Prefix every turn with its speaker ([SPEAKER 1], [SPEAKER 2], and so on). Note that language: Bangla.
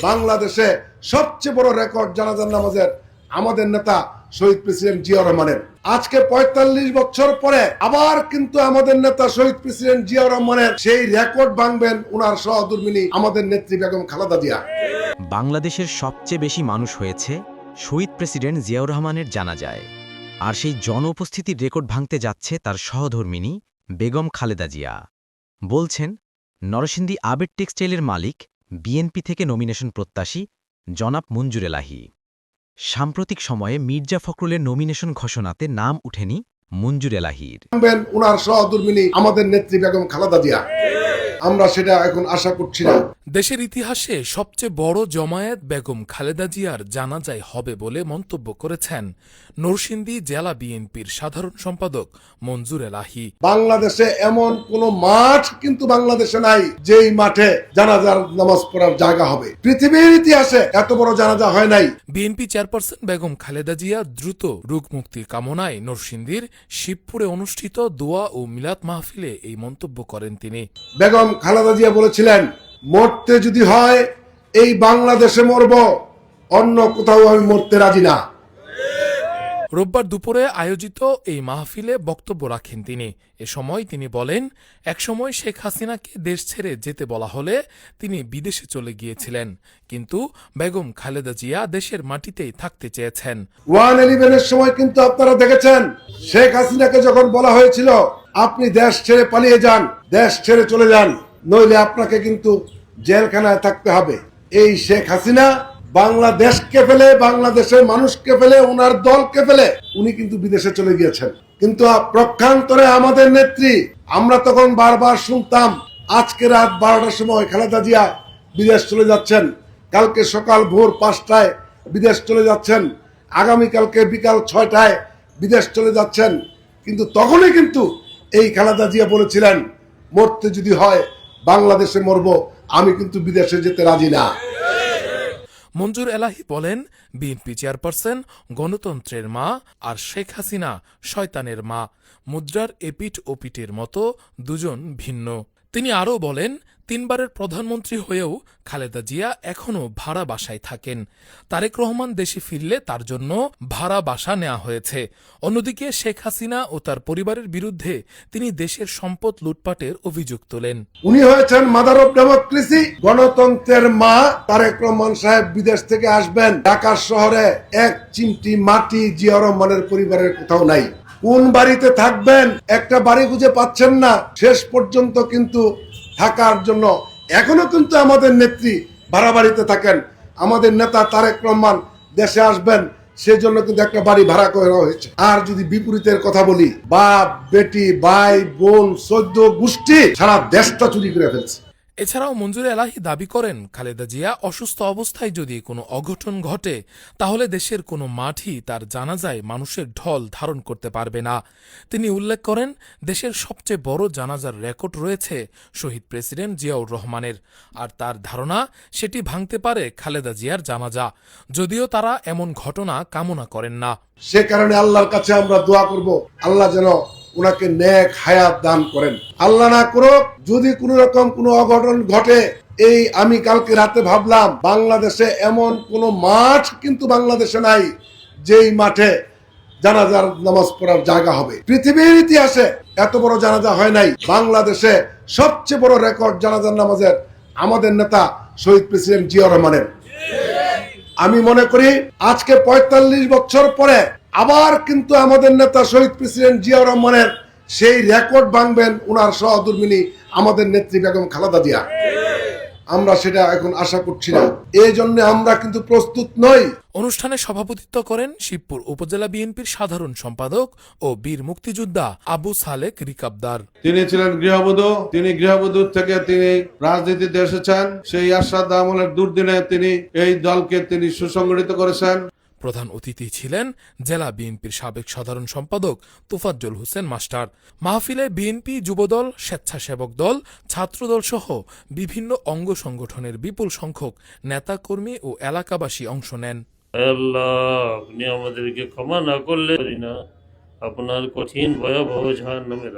[SPEAKER 1] বাংলাদেশে সবচেয়ে বড় রেকর্ড জানাজার নামাজের আমাদের নেতা শহীদ প্রেসিডেন্ট জিয়া রহমানের। আজকে ৪৫ বছর পরে আবার কিন্তু আমাদের নেতা শহীদ প্রেসিডেন্ট জিয়া রহমানের সেই রেকর্ড ভাঙবেন উনার সহধর্মিণী আমাদের নেত্রী বেগম খালেদা জিয়া।
[SPEAKER 2] বাংলাদেশের সবচেয়ে বেশি মানুষ হয়েছে শহীদ প্রেসিডেন্ট জিয়াউর রহমানের জানাজায়, আর সেই জন উপস্থিতির রেকর্ড ভাঙতে যাচ্ছে তার সহধর্মিণী বেগম খালেদা জিয়া। বলছেন নরসিংদী আবেদ টেক্সটাইলের মালিক, বিএনপি থেকে নমিনেশন প্রত্যাশী জনাব মঞ্জুর এলাহী। সাম্প্রতিক সময়ে মির্জা ফখরুলের নমিনেশন ঘোষণাতে নাম উঠেনি মঞ্জুর এলাহীর।
[SPEAKER 1] উনার সহধর্মিণী আমাদের নেত্রী বেগম খালেদা জিয়া, আমরা সেটা এখন আশা করছি না।
[SPEAKER 3] দেশের ইতিহাসে সবচেয়ে বড় জমায়েত বেগম খালেদা জিয়ার জানাজায় হবে বলে মন্তব্য করেছেন নরসিংদী জেলা বিএনপির সাধারণ সম্পাদক মঞ্জুর এলাহী।
[SPEAKER 1] বাংলাদেশে এমন কোন মাঠ কিন্তু বাংলাদেশে নাই যেই মাঠে জানাজার নামাজ পড়ার জায়গা হবে। পৃথিবীর ইতিহাসে এত বড় জানাজা হয় নাই।
[SPEAKER 3] বিএনপি চেয়ারপারসন বেগম খালেদা জিয়া দ্রুত রোগ মুক্তির কামনায় নরসিংদীর শিবপুরে অনুষ্ঠিত দোয়া ও মিলাদ মাহফিলে এই মন্তব্য করেন তিনি।
[SPEAKER 1] বেগম খালেদা জিয়া বলেছিলেন, মরতে যদি হয় এই বাংলাদেশে মরব, অন্য কোথাও আমি মরতে রাজি না।
[SPEAKER 3] রোববার দুপুরে আয়োজিত এই মাহফিলে বক্তব্য রাখেন তিনি। এ সময় তিনি বলেন, একসময় শেখ হাসিনাকে দেশ ছেড়ে যেতে বলা হলে তিনি বিদেশে চলে গিয়েছিলেন, কিন্তু বেগম খালেদা জিয়া দেশের মাটিতেই থাকতে চেয়েছেন।
[SPEAKER 1] 111-এর সময় কিন্তু আপনারা দেখেছেন শেখ হাসিনাকে যখন বলা হয়েছিল আপনি দেশ ছেড়ে পালিয়ে যান, দেশ ছেড়ে চলে যান, নইলে আপনাকে কিন্তু জেলখানায় থাকতে হবে। এই শেখ হাসিনা বাংলাদেশকে ফেলে, বাংলাদেশের মানুষকে ফেলে, ওনার দলকে ফেলে উনি কিন্তু বিদেশে চলে গিয়েছেন। কিন্তু প্রক্ষান্তরে আমাদের নেত্রী, আমরা তখন বারবার শুনতাম আজকে রাত 12টার সময় খালেদা জিয়া বিদেশ চলে যাচ্ছেন, কালকে সকাল ভোর 5টায় বিদেশ চলে যাচ্ছেন, আগামীকালকে বিকাল 6টায় বিদেশ চলে যাচ্ছেন। কিন্তু তখনই কিন্তু এই খালেদা জিয়া বলেছিলেন, মরতে যদি হয় বাংলাদেশে মরব, আমি কিন্তু বিদেশে যেতে রাজি না।
[SPEAKER 3] মঞ্জুর এলাহী বলেন, বিএনপি চেয়ারপারসন গণতন্ত্রের মা আর শেখ হাসিনা শয়তানের মা, মুদ্রার এপিঠ ওপিটের মতো দুজন ভিন্ন। তিনি আরও বলেন, 3বারের প্রধানমন্ত্রী হয়েও খালেদা জিয়া এখনও ভাড়া বাসায় থাকেন। তারেক রহমান দেশে ফিরলে তার জন্য ভাড়া বাসা নেওয়া হয়েছে। অন্যদিকে শেখ হাসিনা ও তার পরিবারের বিরুদ্ধে তিনি দেশের সম্পদ লুটপাটের অভিযোগ তোলেন।
[SPEAKER 1] উনি হয়েছেন মাদার অফ ডেমোক্রেসি, গণতন্ত্রের মা। তারেক রহমান সাহেব বিদেশ থেকে আসবেন, ঢাকা শহরে এক চিমটি মাটি জিয়া রহমানের পরিবারের কোথাও নাই। কোন বাড়িতে থাকবেন একটা বাড়ি খুঁজে পাচ্ছেন না। শেষ পর্যন্ত কিন্তু থাকার জন্য এখনো কিন্তু আমাদের নেত্রী ভাড়া বাড়িতে থাকেন। আমাদের নেতা তারেক রহমান দেশে আসবেন, সেজন্য কিন্তু একটা বাড়ি ভাড়া করা হয়েছে। আর যদি বিপরীতের কথা বলি, বাপ বেটি ভাই বোন 14 গোষ্ঠী সারা দেশটা চুরি করে ফেলছে।
[SPEAKER 3] এছাড়াও মঞ্জুর এলাহী দাবি করেন, খালেদা জিয়া অসুস্থ অবস্থায় যদি কোনো অঘটন ঘটে তাহলে দেশের কোনো মাঠই তার জানাজায় মানুষের ঢল ধারণ করতে পারবে না। তিনি উল্লেখ করেন, দেশের সবচেয়ে বড় জানাজার রেকর্ড রয়েছে শহীদ প্রেসিডেন্ট জিয়াউর রহমানের, আর তার ধারণা সেটি ভাঙতে পারে খালেদা জিয়ার জানাজা, যদিও তারা এমন ঘটনা কামনা করেন না।
[SPEAKER 1] সে কারণে আল্লাহর কাছে আমরা দোয়া করব, আল্লাহ যেন ওনাকে নেক হায়াত দান করেন। আল্লাহ না করুক যদি কোন রকম কোনো অঘটন ঘটে। এই আমি কালকে রাতে ভাবলাম, বাংলাদেশে এমন কোন মাঠ কিন্তু বাংলাদেশে নাই যেই মাঠে জানাজার নামাজ পড়ার জায়গা হবে। পৃথিবীর ইতিহাসে এত বড় জানাজা হয় নাই। বাংলাদেশে সবচেয়ে বড় রেকর্ড জানাজার নামাজের আমাদের নেতা শহীদ প্রেসিডেন্ট জিয়া রহমানের। আমি মনে করি আজকে ৪৫ বছর পরে আবার কিন্তু আমাদের নেতা শহীদ প্রেসিডেন্ট জিয়া রহমানের সেই রেকর্ড ভাঙবেন উনার সহধর্মিণী আমাদের নেত্রী বেগম খালেদা জিয়া। আমরা সেটা এখন আশা করছি না। এই জন্য আমরা কিন্তু প্রস্তুত নই।
[SPEAKER 3] অনুষ্ঠানে সভাপতিত্ব করেন শিবপুর উপজেলা বিএনপির সাধারণ সম্পাদক ও বীর মুক্তিযোদ্ধা আবু সালেক রিকাবদার।
[SPEAKER 4] তিনি ছিলেন গৃহবধূ। তিনি গৃহবধূ থেকে তিনি রাজনীতিতে এসেছেন। সেই আশাদ আমলের দুর্দিনে তিনি এই দলকে তিনি সুসংগঠিত করেছেন।
[SPEAKER 3] প্রধান অতিথি ছিলেন জেলা বিএনপির সাবেক সাধারণ সম্পাদক তোফাজ্জল হোসেন মাস্টার। মাহফিলে বিএনপি, যুবদল, স্বেচ্ছাসেবক দল, ছাত্রদল সহ বিভিন্ন অঙ্গ সংগঠনের বিপুল সংখ্যক নেতাকর্মী ও এলাকাবাসী অংশ নেন।
[SPEAKER 5] আল্লাহ, আপনি আমাদেরকে ক্ষমা না করলে আপনার কঠিন ভয়াবহ জাহান্নামের